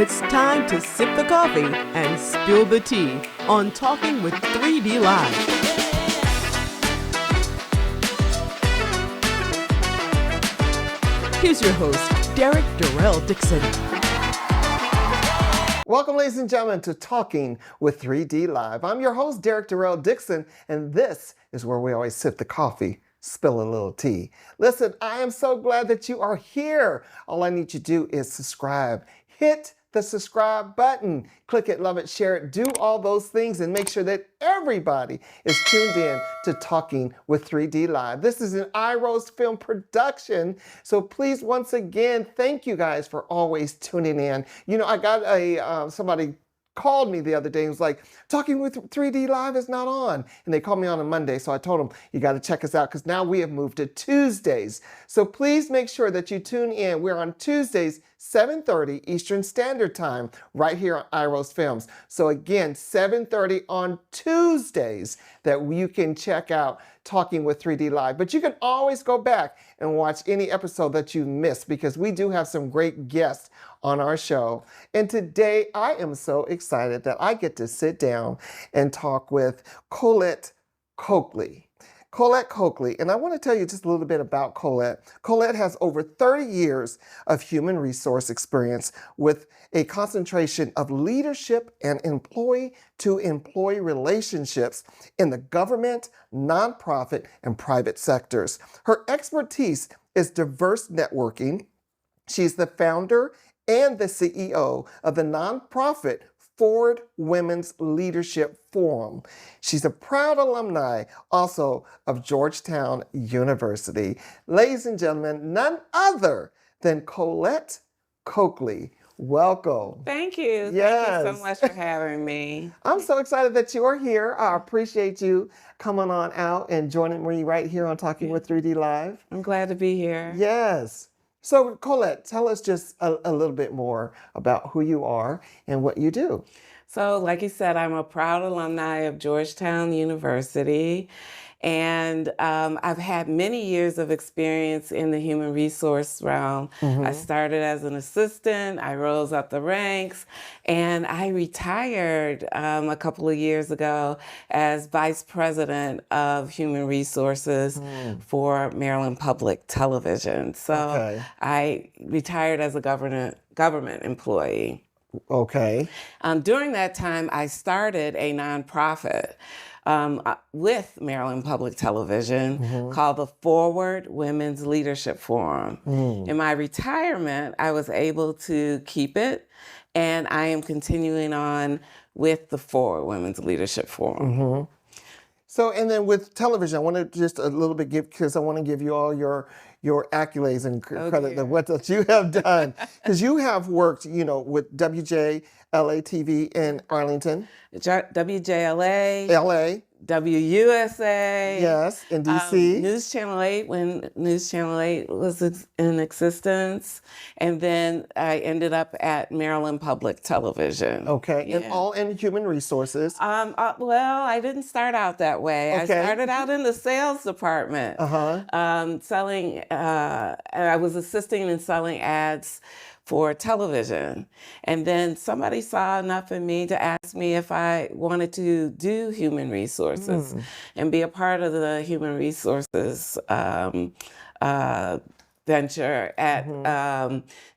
It's time to sip the coffee and spill the tea on Talking with 3D Live. Here's your host, Derrick Dixon. Welcome, ladies and gentlemen, to Talking with 3D Live. I'm your host, Derrick Dixon, and this is where we always sip the coffee, spill a little tea. Listen, I am so glad that you are here. All I need you to do is subscribe. Hit the subscribe button. Click it, love it, share it, do all those things, and make sure that everybody is tuned in to Talking with 3D Live. This is an iRose Film production, so please, once again, thank you guys for always tuning in. You know, I got somebody called me the other day and was like, Talking with 3D Live is not on. And they called me on a Monday, so I told them, you got to check us out because now we have moved to Tuesdays. So please make sure that you tune in. We're on Tuesdays, 7:30 Eastern Standard Time, right here on iRose Films. So again, 7:30 on Tuesdays that you can check out Talking with 3D Live. But you can always go back and watch any episode that you missed because we do have some great guests on our show. And today I am so excited that I get to sit down and talk with Colette Colclough. Colette Colclough, and I want to tell you just a little bit about Colette. Colette has over 30 years of human resource experience with a concentration of leadership and employee-to-employee relationships in the government, nonprofit, and private sectors. Her expertise is diverse networking. She's the founder and the CEO of the nonprofit Forward Women's Leadership Forum. She's a proud alumni also of Georgetown University. Ladies and gentlemen, none other than Colette Colclough. Welcome. Thank you. Yes. Thank you so much for having me. I'm so excited that you are here. I appreciate you coming on out and joining me right here on Talking with 3D Live. I'm glad to be here. Yes. So Colette, tell us just a little bit more about who you are and what you do. So like you said, I'm a proud alumni of Georgetown University, and I've had many years of experience in the human resource realm. I started as an assistant, I rose up the ranks, and I retired a couple of years ago as vice president of human resources for Maryland Public Television. So I retired as a government employee. Okay. During that time, I started a nonprofit with Maryland Public Television called the Forward Women's Leadership Forum. In my retirement, I was able to keep it, and I am continuing on with the Forward Women's Leadership Forum. So, and then with television, I want to just a little bit because I want to give you all your accolades and credit of what that you have done. Because you have worked, you know, with WJLA-TV in Arlington. WJLA. LA. WUSA. Yes, in DC. News Channel 8 when News Channel 8 was in existence. And then I ended up at Maryland Public Television. Okay, Yeah. and all in human resources. Well, I didn't start out that way. Okay. I started out in the sales department, selling, I was assisting in selling ads for television. And then somebody saw enough in me to ask me if I wanted to do human resources and be a part of the human resources venture at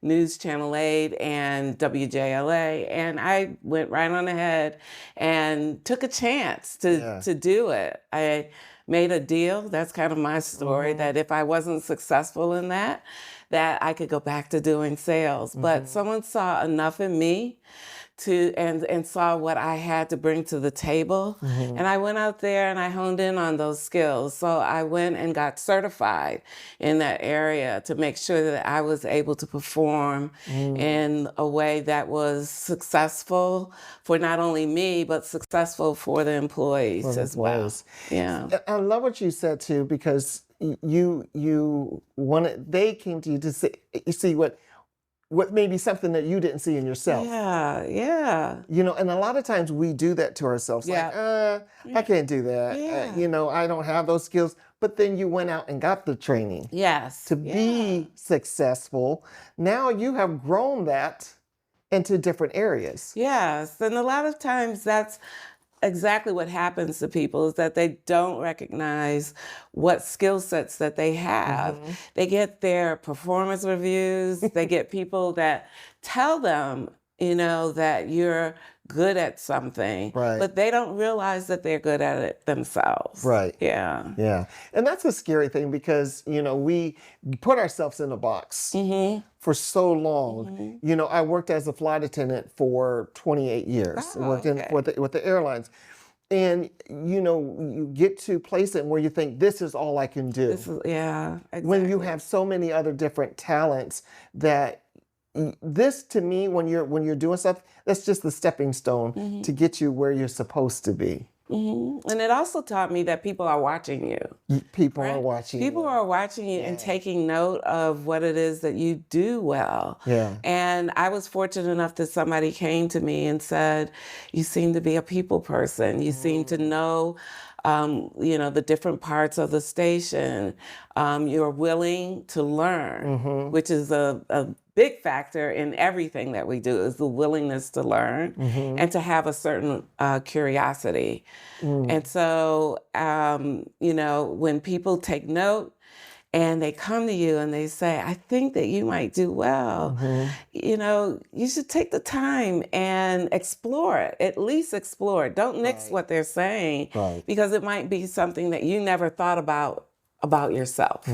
News Channel 8 and WJLA. And I went right on ahead and took a chance to do it. I made a deal, that's kind of my story, that if I wasn't successful in that I could go back to doing sales. But someone saw enough in me and saw what I had to bring to the table. And I went out there and I honed in on those skills. So I went and got certified in that area to make sure that I was able to perform in a way that was successful for not only me, but successful for the employees as well. Yeah. I love what you said too, because you wanted, they came to you to see what may be something that you didn't see in yourself. Yeah. You know, and a lot of times we do that to ourselves. Like, I can't do that. You know, I don't have those skills. But then you went out and got the training. Yes. To be successful. Now you have grown that into different areas. Yes, and a lot of times that's exactly what happens to people, is that they don't recognize what skill sets that they have. They get their performance reviews, they get people that tell them, that you're good at something, Right. but they don't realize that they're good at it themselves. Right. Yeah. Yeah. And that's a scary thing because, we put ourselves in a box for so long. I worked as a flight attendant for 28 years. I worked with the airlines. And, you get to a place where you think, this is all I can do. Exactly. When you have so many other different talents that this, to me, when you're doing stuff, that's just the stepping stone to get you where you're supposed to be. And it also taught me that people are watching you. People are watching you. People are watching you and taking note of what it is that you do well. Yeah. And I was fortunate enough that somebody came to me and said, you seem to be a people person. You seem to know, the different parts of the station. You're willing to learn, which is a big factor in everything that we do, is the willingness to learn and to have a certain curiosity. And so, when people take note and they come to you and they say, I think that you might do well, you should take the time and explore it, at least explore it. Don't nix what they're saying, because it might be something that you never thought about yourself.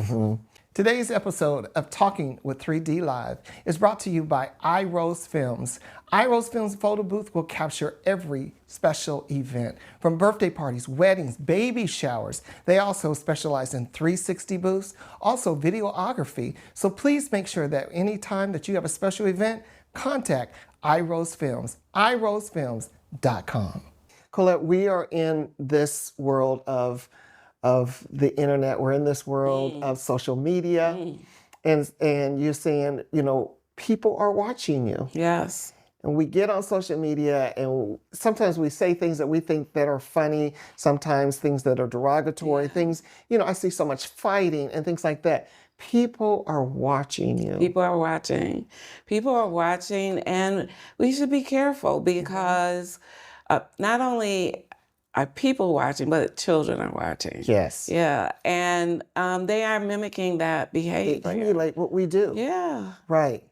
Today's episode of Talking with 3D Live is brought to you by iRose Films. iRose Films photo booth will capture every special event, from birthday parties, weddings, baby showers. They also specialize in 360 booths, also videography. So please make sure that anytime that you have a special event, contact iRose Films, irosefilms.com. Colette, we are in this world of the internet. We're in this world of social media. And you're saying, people are watching you. Yes. And we get on social media and sometimes we say things that we think that are funny, sometimes things that are derogatory, things, I see so much fighting and things like that. People are watching you. People are watching. People are watching, and we should be careful because not only are people watching, but children are watching. Yes. Yeah. And they are mimicking that behavior. They emulate what we do. Yeah. Right.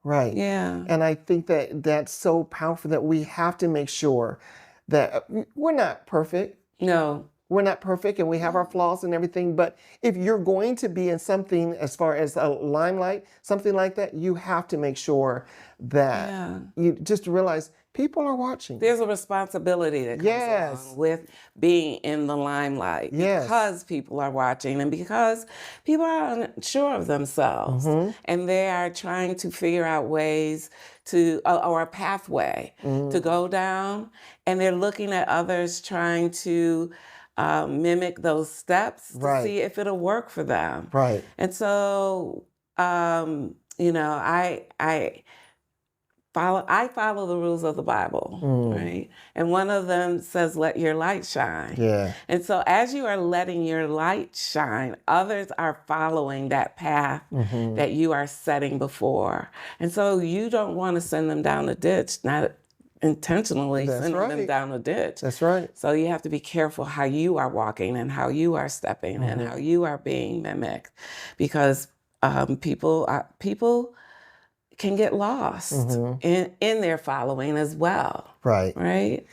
Right. Yeah. And I think that that's so powerful that we have to make sure that we're not perfect. No. We're not perfect and we have our flaws and everything. But if you're going to be in something as far as a limelight, something like that, you have to make sure that you just realize people are watching. There's a responsibility that comes along with being in the limelight because people are watching and because people are unsure of themselves and they are trying to figure out ways to, or a pathway to go down, and they're looking at others trying to mimic those steps to see if it'll work for them. Right. And so, I follow the rules of the Bible, right? And one of them says, let your light shine. Yeah. And so as you are letting your light shine, others are following that path that you are setting before. And so you don't want to send them down a ditch, not intentionally sending them down a ditch. That's right. So you have to be careful how you are walking and how you are stepping and how you are being mimicked, because people can get lost in their following as well. Right. Right?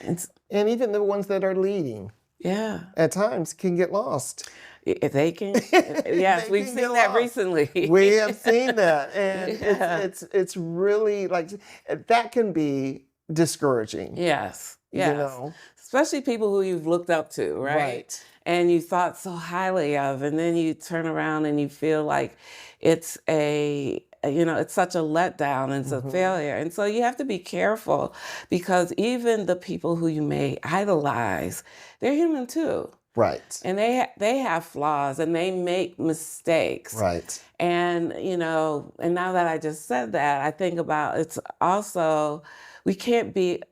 And even the ones that are leading. Yeah. At times can get lost. If they can, yes, we've seen that recently. We have seen that. And it's really like, that can be discouraging. Yes. Yes. Especially people who you've looked up to, right? And you thought so highly of, and then you turn around and you feel like it's it's such a letdown and it's a failure. And so you have to be careful, because even the people who you may idolize, they're human too. Right. And they have flaws and they make mistakes. Right. And, and now that I just said that, I think about it's also, we can't be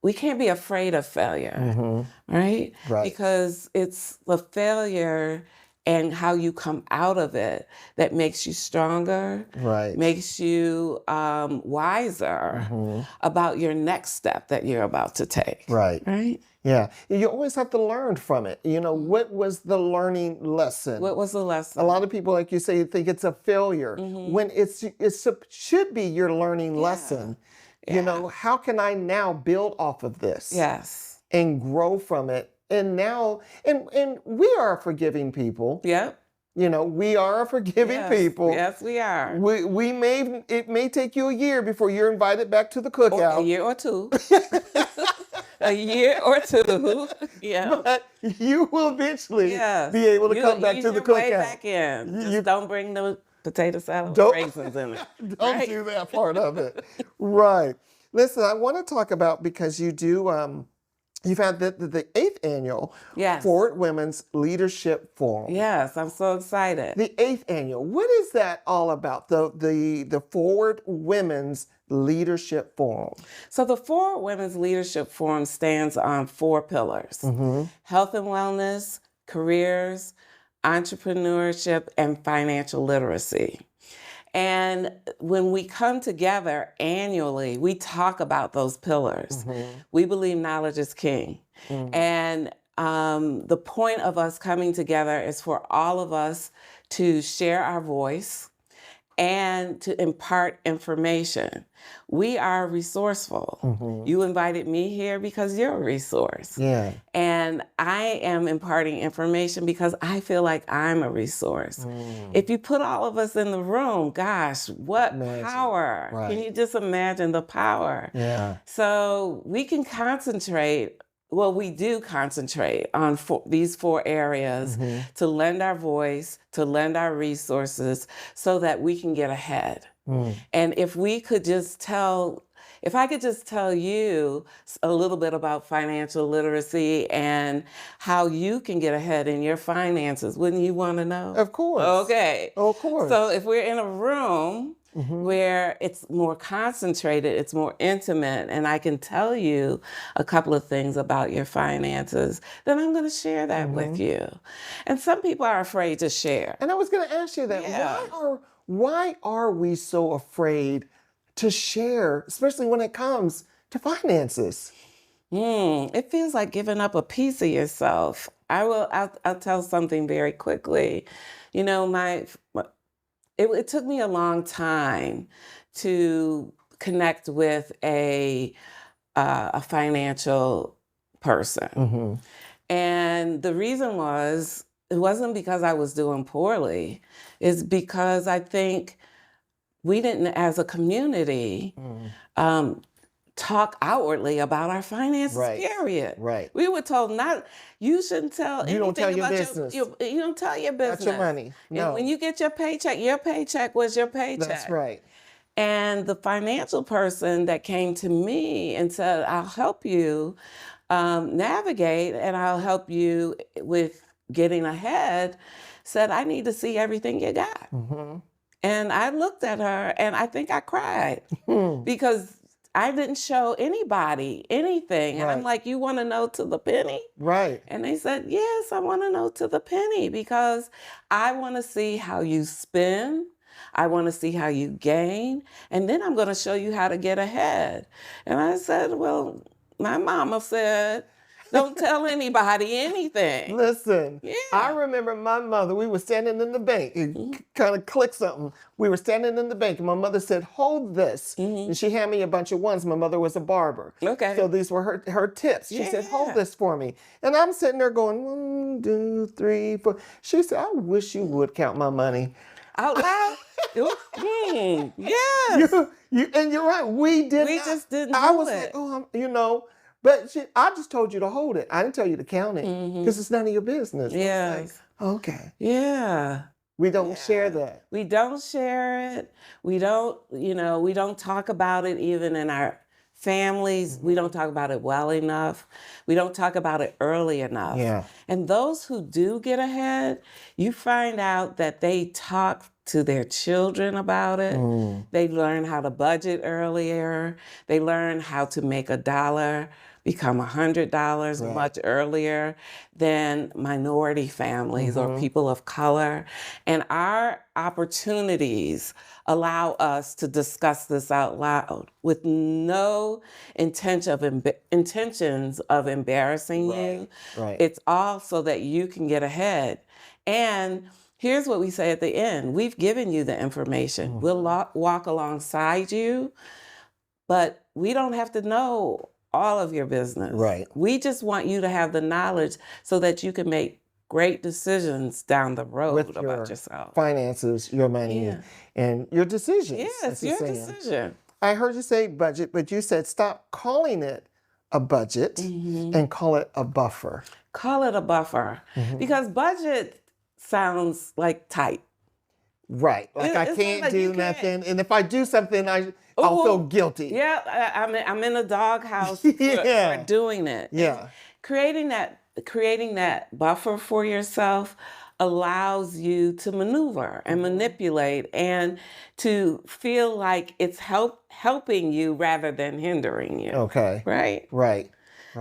afraid of failure, right? Right. Because it's the failure and how you come out of it that makes you stronger, Right. makes you wiser about your next step that you're about to take. Right. Right? Yeah. You always have to learn from it. You know, what was the learning lesson? What was the lesson? A lot of people, like you say, think it's a failure when it should be your learning lesson. You know, how can I now build off of this? Yes. And grow from it. And now, and we are forgiving people. Yep. You know, we are forgiving people. Yes, we are. It may take you a year before you're invited back to the cookout. A year or two. A year or two. Yeah. But you will eventually be able to come back to the cookout. Way back in. Just don't bring the potato salad with raisins in it. Don't do that part of it. Right. Listen, I want to talk about, because you do, you've had the 8th annual Forward Women's Leadership Forum. Yes, I'm so excited. The 8th annual. What is that all about? The Forward Women's Leadership Forum. So the Forward Women's Leadership Forum stands on 4 pillars: health and wellness, careers, entrepreneurship, and financial literacy. And when we come together annually, we talk about those pillars. We believe knowledge is king. And the point of us coming together is for all of us to share our voice and to impart information. We are resourceful. You invited me here because you're a resource. Yeah. And I am imparting information because I feel like I'm a resource. If you put all of us in the room, gosh, what power. Right. Can you just imagine the power? Yeah. So we can concentrate, well, we do concentrate on these 4 areas to lend our voice, to lend our resources so that we can get ahead. And if I could just tell you a little bit about financial literacy and how you can get ahead in your finances, wouldn't you want to know? Of course. Okay. Of course. So if we're in a room where it's more concentrated, it's more intimate, and I can tell you a couple of things about your finances, then I'm going to share that with you. And some people are afraid to share. And I was going to ask you that. Yeah. Why are we so afraid to share, especially when it comes to finances? It feels like giving up a piece of yourself. I'll tell something very quickly. You know, it took me a long time to connect with a financial person. And the reason was, it wasn't because I was doing poorly. It's because I think we didn't, as a community, talk outwardly about our finances, period. Right. We were told you shouldn't tell anything don't tell your about business. You don't tell your business. Not your money. No. And when you get your paycheck was your paycheck. That's right. And the financial person that came to me and said, I'll help you navigate and I'll help you with getting ahead, said, I need to see everything you got. And I looked at her and I think I cried because I didn't show anybody anything. And I'm like, you want to know to the penny? Right. And they said, yes, I want to know to the penny because I want to see how you spend. I want to see how you gain. And then I'm going to show you how to get ahead. And I said, well, my mama said, don't tell anybody anything. Listen, I remember my mother, we were standing in the bank. It kind of clicked something. We were standing in the bank and my mother said, hold this. And she handed me a bunch of ones. My mother was a barber. Okay. So these were her tips. She said, hold this for me. And I'm sitting there going, 1, 2, 3, 4. She said, I wish you would count my money. Out loud? Yes. And you're right. We just didn't I was it. like, but I just told you to hold it. I didn't tell you to count it because it's none of your business. Yes. Like, okay. Yeah. We don't share that. We don't share it. We don't talk about it even in our families. We don't talk about it well enough. We don't talk about it early enough. Yeah. And those who do get ahead, you find out that they talk to their children about it. They learn how to budget earlier. They learn how to make $1 become $100 much earlier than minority families or people of color. And our opportunities allow us to discuss this out loud with no intentions of embarrassing you. It's all so that you can get ahead. And here's what we say at the end. We've given you the information. We'll walk alongside you, but we don't have to know all of your business. We just want you to have the knowledge so that you can make great decisions down the road with about your yourself. Finances, your money, and your decisions. Yes, your decision. I heard you say budget, but you said stop calling it a budget and call it a buffer. Call it a buffer because budget sounds like tight. Like I can't do nothing, and if I do something, I'll feel guilty. Yeah, I'm in a doghouse for doing it. Yeah, creating that buffer for yourself allows you to maneuver and manipulate and to feel like it's helping you rather than hindering you. Okay. Right.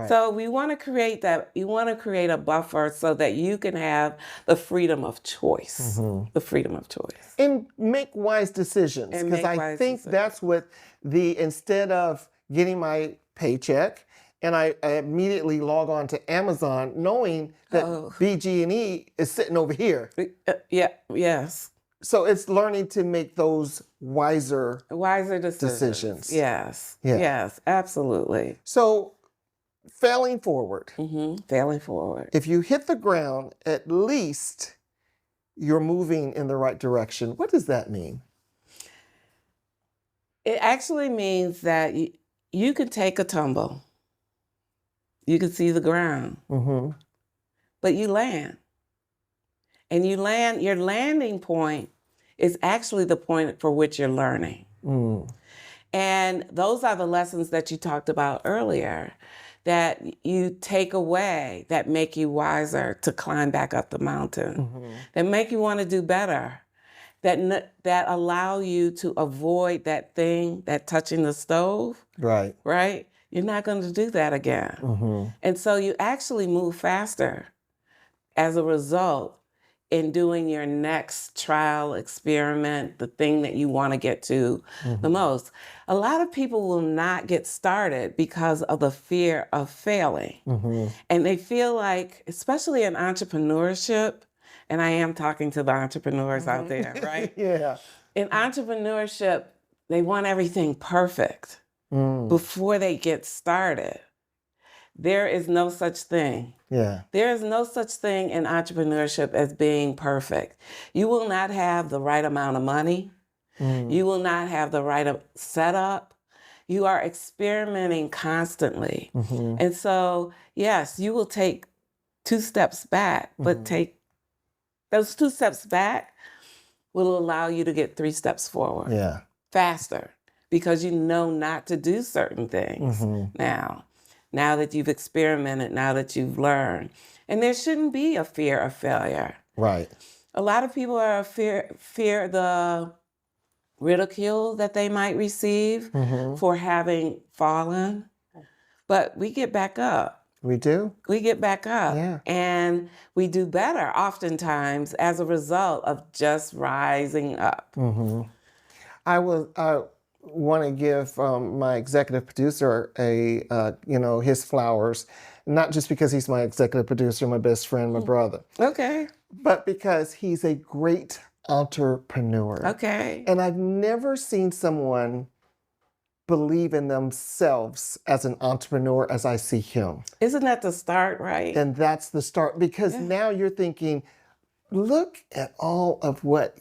So we want to create that. You want to create a buffer so that you can have the freedom of choice. The freedom of choice. And make wise decisions. Because I think that's what instead of getting my paycheck and I immediately log on to Amazon knowing that BG&E is sitting over here. Yes. So it's learning to make those wiser decisions. Yes, absolutely. So failing forward. Failing forward. If you hit the ground, at least you're moving in the right direction. What does that mean? It actually means that you can take a tumble. You can see the ground. But you land. And your landing point is actually the point for which you're learning. And those are the lessons that you talked about earlier that you take away that make you wiser to climb back up the mountain, that make you want to do better, that allow you to avoid that thing, that touching the stove. Right? You're not going to do that again. And so you actually move faster as a result in doing your next trial, experiment, the thing that you want to get to the most. A lot of people will not get started because of the fear of failing. And they feel like, especially in entrepreneurship, and I am talking to the entrepreneurs out there, right? In entrepreneurship, they want everything perfect before they get started. There is no such thing. There is no such thing in entrepreneurship as being perfect. You will not have the right amount of money. You will not have the right setup. You are experimenting constantly. And so, yes, you will take 2 steps back, but take those 2 steps back will allow you to get 3 steps forward faster because you know not to do certain things now that you've experimented, now that you've learned. And there shouldn't be a fear of failure. A lot of people are fear the ridicule that they might receive for having fallen. But we get back up. We do? We get back up. And we do better oftentimes as a result of just rising up. I want to give my executive producer his flowers, not just because he's my executive producer, my best friend, my brother. But because he's a great entrepreneur. And I've never seen someone believe in themselves as an entrepreneur as I see him. Isn't that the start, right? And that's the start, because now you're thinking, look at all of what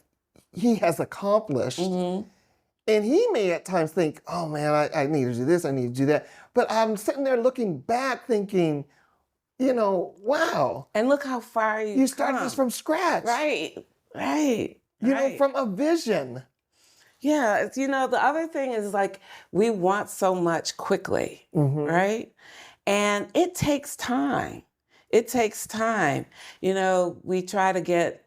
he has accomplished. And he may at times think, oh man, I need to do this, I need to do that. But I'm sitting there looking back thinking, wow. And look how far you started this from scratch. Right. From a vision. Yeah, the other thing is like we want so much quickly, right? And it takes time. We try to get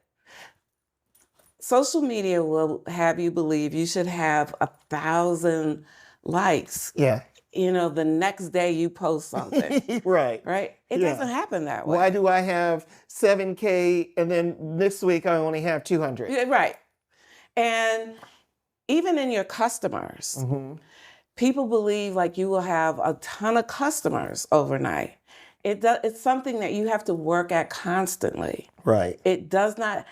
social media will have you believe you should have 1,000 likes. Yeah. The next day you post something. Right. Right? It Yeah. doesn't happen that way. Why do I have 7K and then this week I only have 200? Yeah, right. And even in your customers, Mm-hmm. people believe like you will have a ton of customers overnight. It's something that you have to work at constantly. Right. It does not,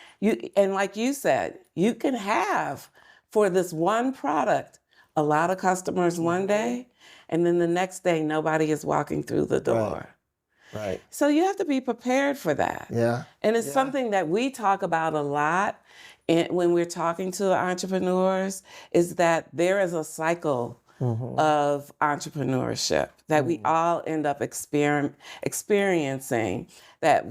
and like you said, you can have for this one product a lot of customers one day, and then the next day nobody is walking through the door. Right. So you have to be prepared for that. Yeah. And it's something that we talk about a lot when we're talking to entrepreneurs, is that there is a cycle of entrepreneurship that we all end up experiencing, that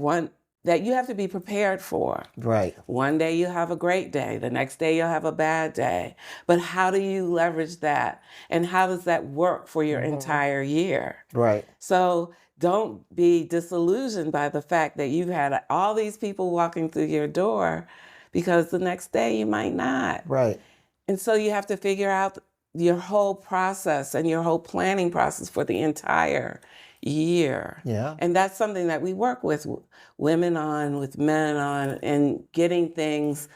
you have to be prepared for. Right. One day you have a great day, the next day you'll have a bad day. But how do you leverage that? And how does that work for your entire year? Right. So don't be disillusioned by the fact that you've had all these people walking through your door, because the next day you might not. Right. And so you have to figure out your whole process and your whole planning process for the entire year. Yeah. And that's something that we work with women on, with men on, and getting things,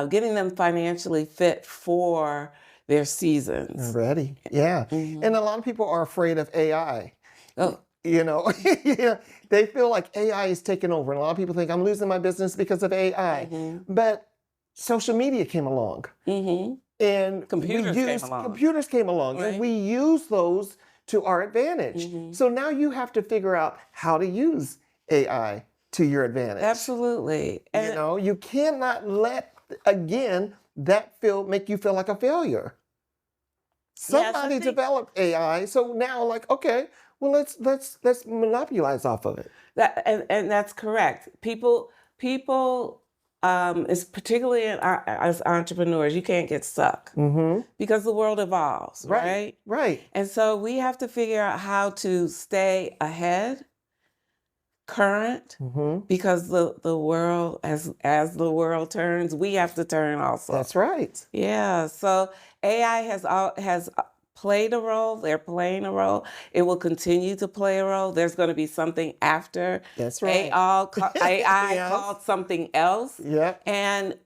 getting them financially fit for their seasons. Ready. Yeah. Mm-hmm. And a lot of people are afraid of AI. Oh, Yeah, they feel like AI is taking over. And a lot of people think I'm losing my business because of AI. But social media came along. And computers came along. Right. And we use those to our advantage. So now you have to figure out how to use AI to your advantage. absolutely. And You cannot let, again, that make you feel like a failure. Somebody developed AI, so now okay, well let's monopolize off of it. and that's correct. People, is particularly as entrepreneurs, you can't get stuck because the world evolves, right? Right. And so we have to figure out how to stay ahead, current, because the world, as the world turns, we have to turn also. That's right. Yeah. So AI has played a role. They're playing a role. It will continue to play a role. There's going to be something after. That's right. AI Yes. called something else. Yep. And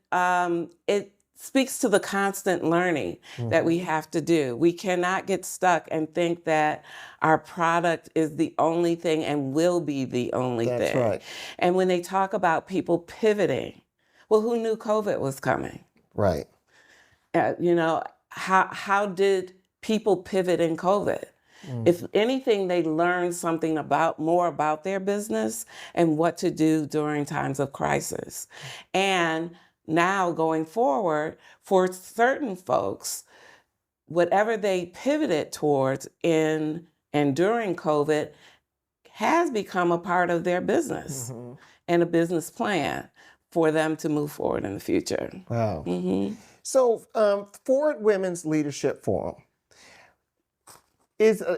it speaks to the constant learning that we have to do. We cannot get stuck and think that our product is the only thing and will be the only thing. That's right. And when they talk about people pivoting, well, who knew COVID was coming? Right. How did people pivot in COVID? If anything, they learned something more about their business and what to do during times of crisis. And now going forward, for certain folks, whatever they pivoted towards in and during COVID has become a part of their business and a business plan for them to move forward in the future. Wow. So Forward Women's Leadership Forum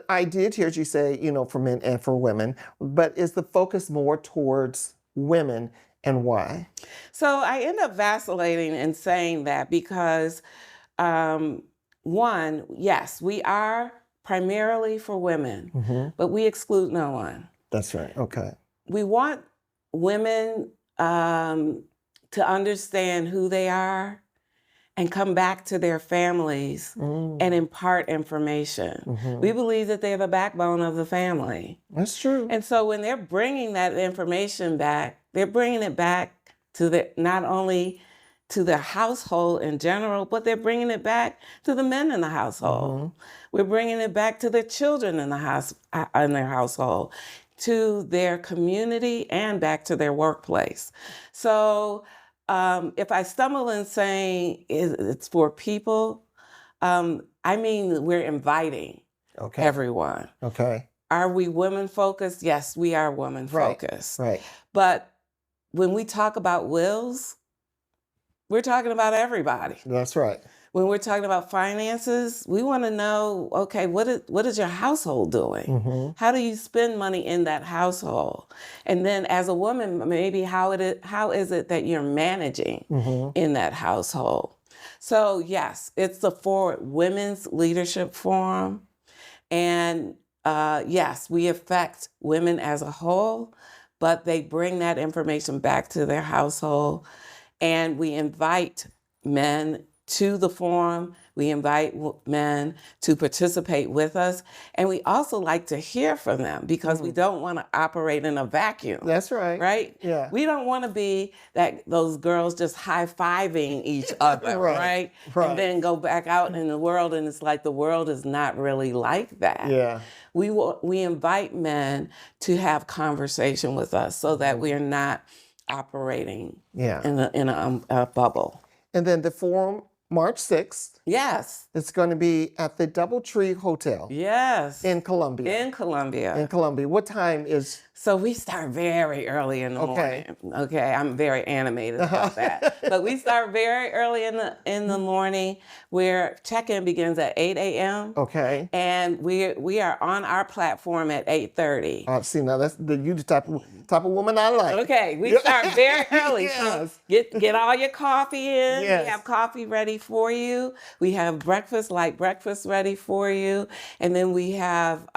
I did hear you say, for men and for women, but is the focus more towards women, and why? So I end up vacillating and saying that because, one, yes, we are primarily for women, but we exclude no one. That's right. Okay. We want women to understand who they are and come back to their families and impart information. We believe that they're the backbone of the family. That's true. And so when they're bringing that information back, they're bringing it back to not only to their household in general, but they're bringing it back to the men in the household. We're bringing it back to their children in their household, to their community, and back to their workplace. So if I stumble in saying it's for people, I mean we're inviting everyone. Okay. Are we women focused? Yes, we are women focused. Right. But when we talk about wills, we're talking about everybody. That's right. when we're talking about finances, we want to know, okay, what is your household doing? How do you spend money in that household? And then as a woman, maybe how is it that you're managing in that household? So yes, it's the Forward Women's Leadership Forum. And yes, we affect women as a whole, but they bring that information back to their household. And we invite men to the forum. We invite men to participate with us. And we also like to hear from them because we don't want to operate in a vacuum. That's right. Right? Yeah. We don't want to be those girls just high-fiving each other, right? And then go back out in the world and it's like the world is not really like that. Yeah. We invite men to have conversation with us so that we're not operating in a bubble. And then the forum, March 6th. Yes. It's going to be at the DoubleTree Hotel. Yes. In Columbia. In Columbia. In Columbia. What time is? So we start very early in the morning. Okay, I'm very animated about that. But we start very early in the morning, where check-in begins at 8 a.m. Okay. And we are on our platform at 8:30. See, now that's you the type of woman I like. Okay, we start very early. Yes. So get all your coffee in. Yes. We have coffee ready for you. We have light breakfast ready for you. And then we have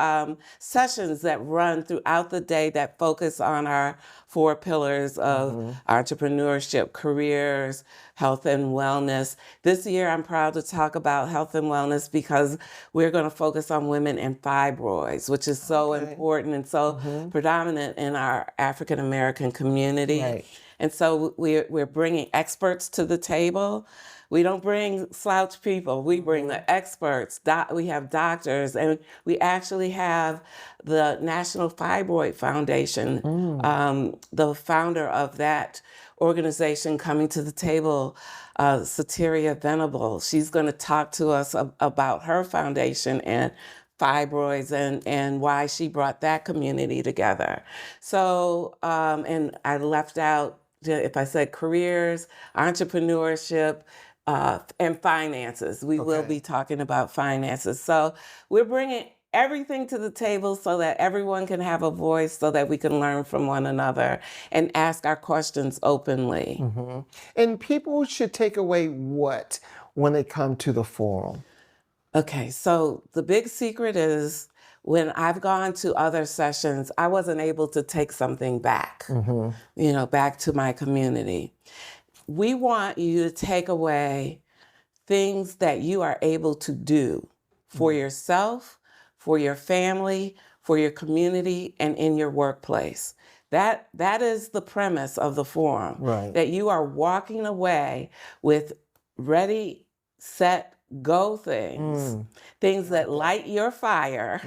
sessions that run throughout the day that focus on our 4 pillars of entrepreneurship, careers, health and wellness. This year, I'm proud to talk about health and wellness because we're going to focus on women and fibroids, which is so important and so predominant in our African American community. Right. And so we're bringing experts to the table. We don't bring slouch people. We bring the experts. We have doctors, and we actually have the National Fibroid Foundation, the founder of that organization coming to the table, Sateria Venable. She's going to talk to us about her foundation and fibroids and why she brought that community together. So, and I left out, if I said careers, entrepreneurship, and finances. We will be talking about finances. So we're bringing everything to the table so that everyone can have a voice, so that we can learn from one another and ask our questions openly. And people should take away what when they come to the forum? Okay, so the big secret is when I've gone to other sessions, I wasn't able to take something back, back to my community. We want you to take away things that you are able to do for yourself, for your family, for your community, and in your workplace. That is the premise of the forum, that you are walking away with ready, set, go things, things that light your fire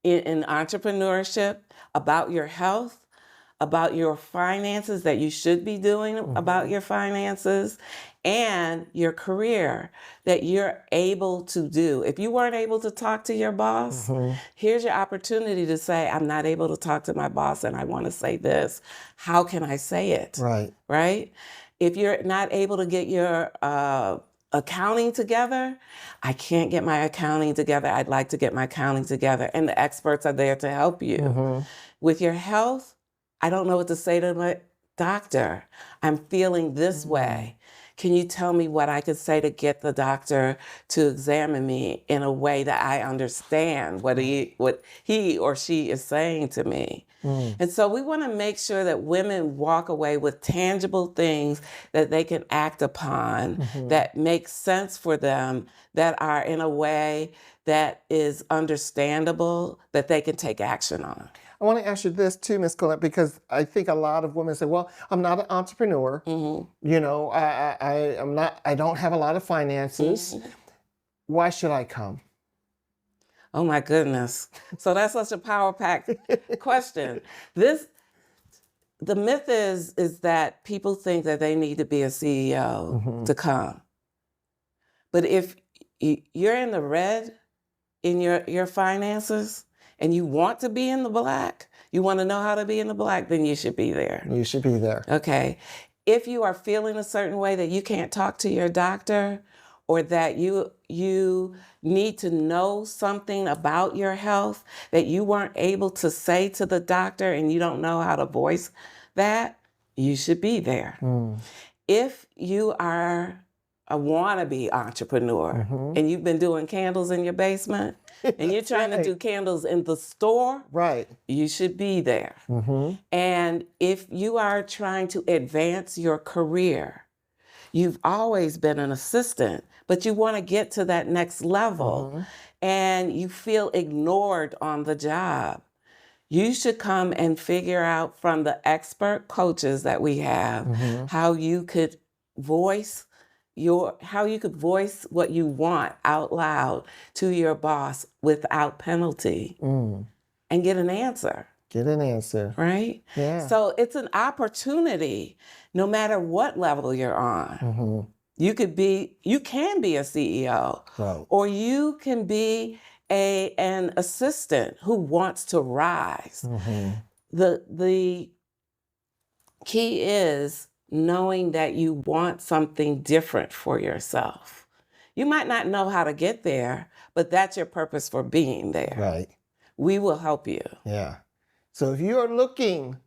in entrepreneurship, about your health, about your finances, that you should be doing about your finances, and your career that you're able to do. If you weren't able to talk to your boss, here's your opportunity to say, I'm not able to talk to my boss and I want to say this. How can I say it? Right? If you're not able to get your accounting together, I can't get my accounting together. I'd like to get my accounting together. And the experts are there to help you. With your health, I don't know what to say to my doctor. I'm feeling this way. Can you tell me what I could say to get the doctor to examine me in a way that I understand what he or she is saying to me? And so we want to make sure that women walk away with tangible things that they can act upon, that make sense for them, that are in a way that is understandable, that they can take action on. I want to ask you this too, Ms. Colette, because I think a lot of women say, well, I'm not an entrepreneur. You know, I don't have a lot of finances. Why should I come? Oh my goodness. So that's such a power-packed question. The myth is that people think that they need to be a CEO to come. But if you're in the red in your finances, and you want to be in the black, you want to know how to be in the black, then you should be there. You should be there. Okay. If you are feeling a certain way that you can't talk to your doctor, or that you need to know something about your health that you weren't able to say to the doctor and you don't know how to voice that, you should be there. If you are a wannabe entrepreneur and you've been doing candles in your basement and you're trying to do candles in the store, you should be there. And if you are trying to advance your career, you've always been an assistant, but you want to get to that next level and you feel ignored on the job, you should come and figure out from the expert coaches that we have how you could voice what you want out loud to your boss without penalty and get an answer. Get an answer. Right? Yeah. So it's an opportunity no matter what level you're on. You can be a CEO, or you can be an assistant who wants to rise. The key is knowing that you want something different for yourself. You might not know how to get there, but that's your purpose for being there. Right. We will help you. Yeah. So if you are looking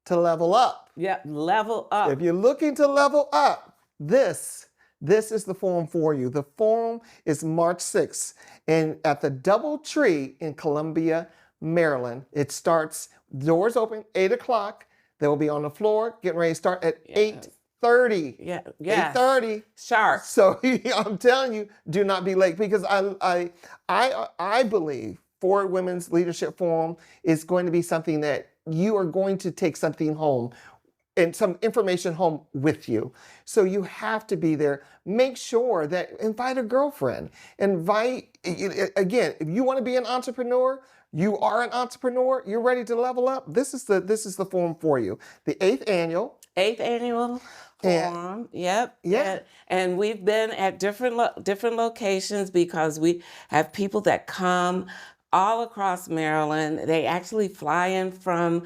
to level up. Yeah, level up. If you're looking to level up, this is the forum for you. The forum is March 6th and at the Doubletree in Columbia, Maryland. It starts, doors open 8 o'clock. They will be on the floor, getting ready to start at 8:30. Yeah. 8:30. Sharp. So I'm telling you, do not be late, because I believe Forward Women's Leadership Forum is going to be something that you are going to take something home and some information home with you. So you have to be there. Make sure that invite a girlfriend. Again, if you want to be an entrepreneur, you are an entrepreneur, you're ready to level up, this is the forum for you. The 8th annual forum. Yep. Yeah. And we've been at different locations because we have people that come all across Maryland. They actually fly in from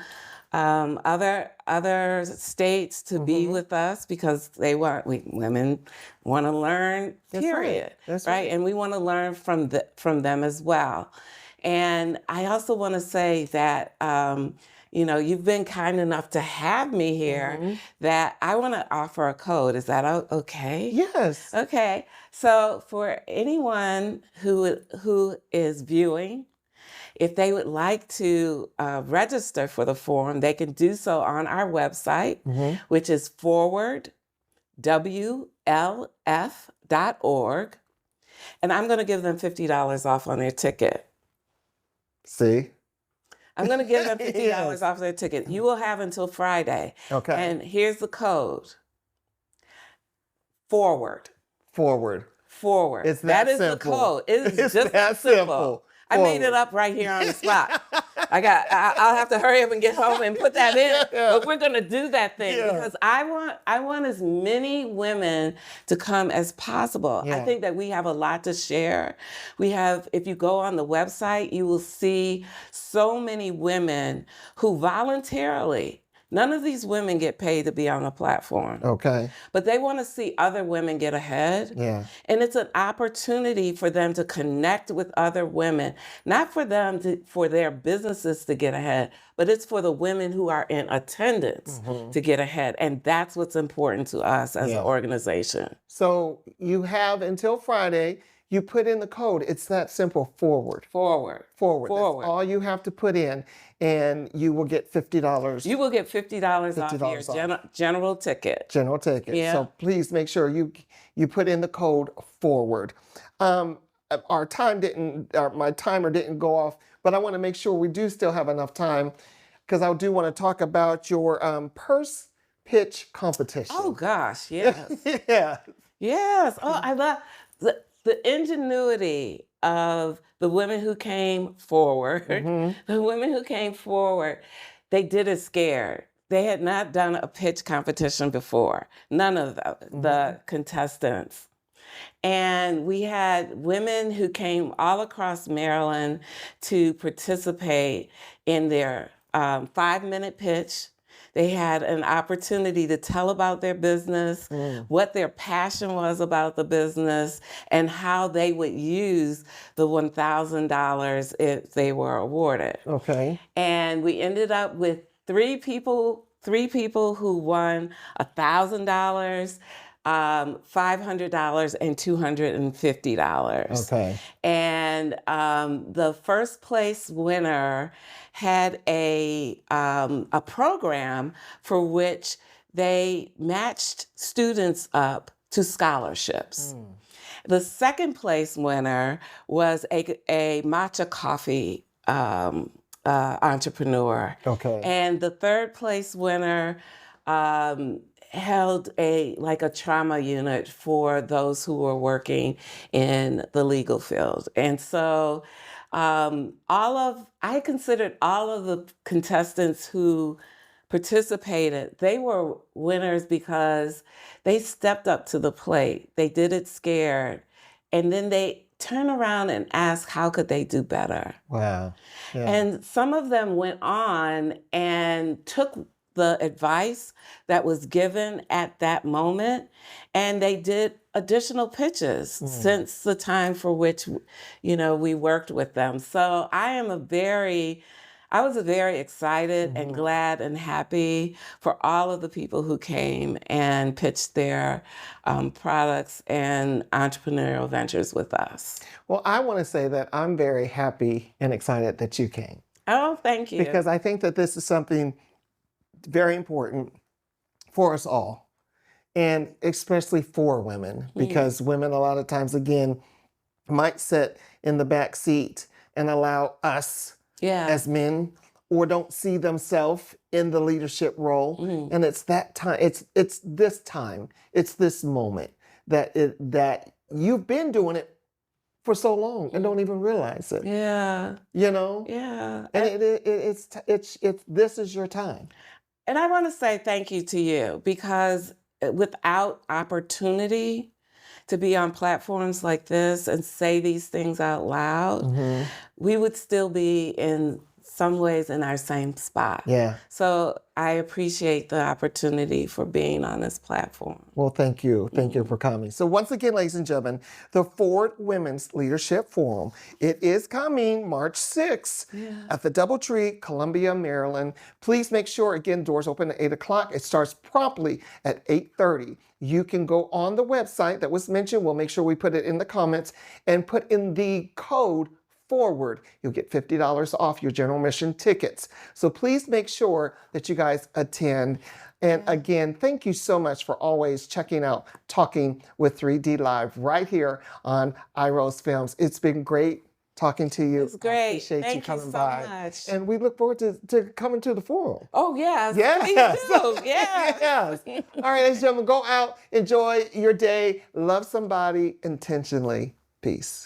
other states to be with us because women want to learn. Period. That's right. And we want to learn from them as well. And I also want to say that you've been kind enough to have me here that I want to offer a code. Is that okay? Yes. Okay. So for anyone who is viewing, if they would like to register for the forum, they can do so on our website, which is forwardwlf.org. And I'm going to give them $50 off on their ticket. See? I'm going to give them $50 off their ticket. You will have until Friday. Okay. And here's the code. Forward. It's that is simple. the code. It's just that simple. I made it up right here on the spot. I'll have to hurry up and get home and put that in. But we're gonna do that thing because I want as many women to come as possible. I think that we have a lot to share. If you go on the website, you will see so many women who voluntarily. None of these women get paid to be on the platform. Okay. But they want to see other women get ahead. Yeah. And it's an opportunity for them to connect with other women, not for their businesses to get ahead, but it's for the women who are in attendance to get ahead. And that's what's important to us as an organization. So you have until Friday. You put in the code. It's that simple. Forward. That's all you have to put in, and you will get $50. You will get $50 off your general ticket. General ticket. Yeah. So please make sure you put in the code FORWARD. My timer didn't go off, but I want to make sure we do still have enough time, because I do want to talk about your purse pitch competition. Oh gosh, yes. Yeah. Yes. Oh, I love the ingenuity of the women who came forward. The women who came forward, they did it scared. They had not done a pitch competition before. None of the contestants. And we had women who came all across Maryland to participate in their 5-minute pitch. They had an opportunity to tell about their business, what their passion was about the business, and how they would use the $1,000 if they were awarded. Okay. And we ended up with three people who won $1,000, $500, and $250. Okay. And the first place winner had a program for which they matched students up to scholarships. The second place winner was a matcha coffee entrepreneur. Okay. And the third place winner held a trauma unit for those who were working in the legal field. And so I considered all of the contestants who participated, they were winners because they stepped up to the plate. They did it scared. And then they turn around and ask, how could they do better? Wow. Yeah. And some of them went on and took the advice that was given at that moment, and they did additional pitches since the time for which, we worked with them. So I was very excited and glad and happy for all of the people who came and pitched their products and entrepreneurial ventures with us. Well, I want to say that I'm very happy and excited that you came. Oh, thank you. Because I think that this is something very important for us all, and especially for women, because women a lot of times, again, might sit in the back seat and allow us as men, or don't see themselves in the leadership role. And it's that time, it's this time, it's this moment that you've been doing it for so long and don't even realize it. Yeah. Yeah. And it's this is your time. And I want to say thank you to you, because without opportunity to be on platforms like this and say these things out loud, we would still be in some ways in our same spot. Yeah. So I appreciate the opportunity for being on this platform. Well, thank you. Thank you for coming. So once again, ladies and gentlemen, the Ford Women's Leadership Forum, it is coming March 6th at the DoubleTree, Columbia, Maryland. Please make sure, again, doors open at 8 o'clock. It starts promptly at 8:30. You can go on the website that was mentioned. We'll make sure we put it in the comments and put in the code FORWARD. You'll get $50 off your general admission tickets. So please make sure that you guys attend. And again, thank you so much for always checking out Talking with 3D Live right here on iRose Films. It's been great talking to you. It's great. I appreciate Thank you coming you so by. much. And we look forward to coming to the forum. Oh, yes. Yes. Please do. Yes. Yes. All right, ladies and gentlemen, go out, enjoy your day, love somebody intentionally. Peace.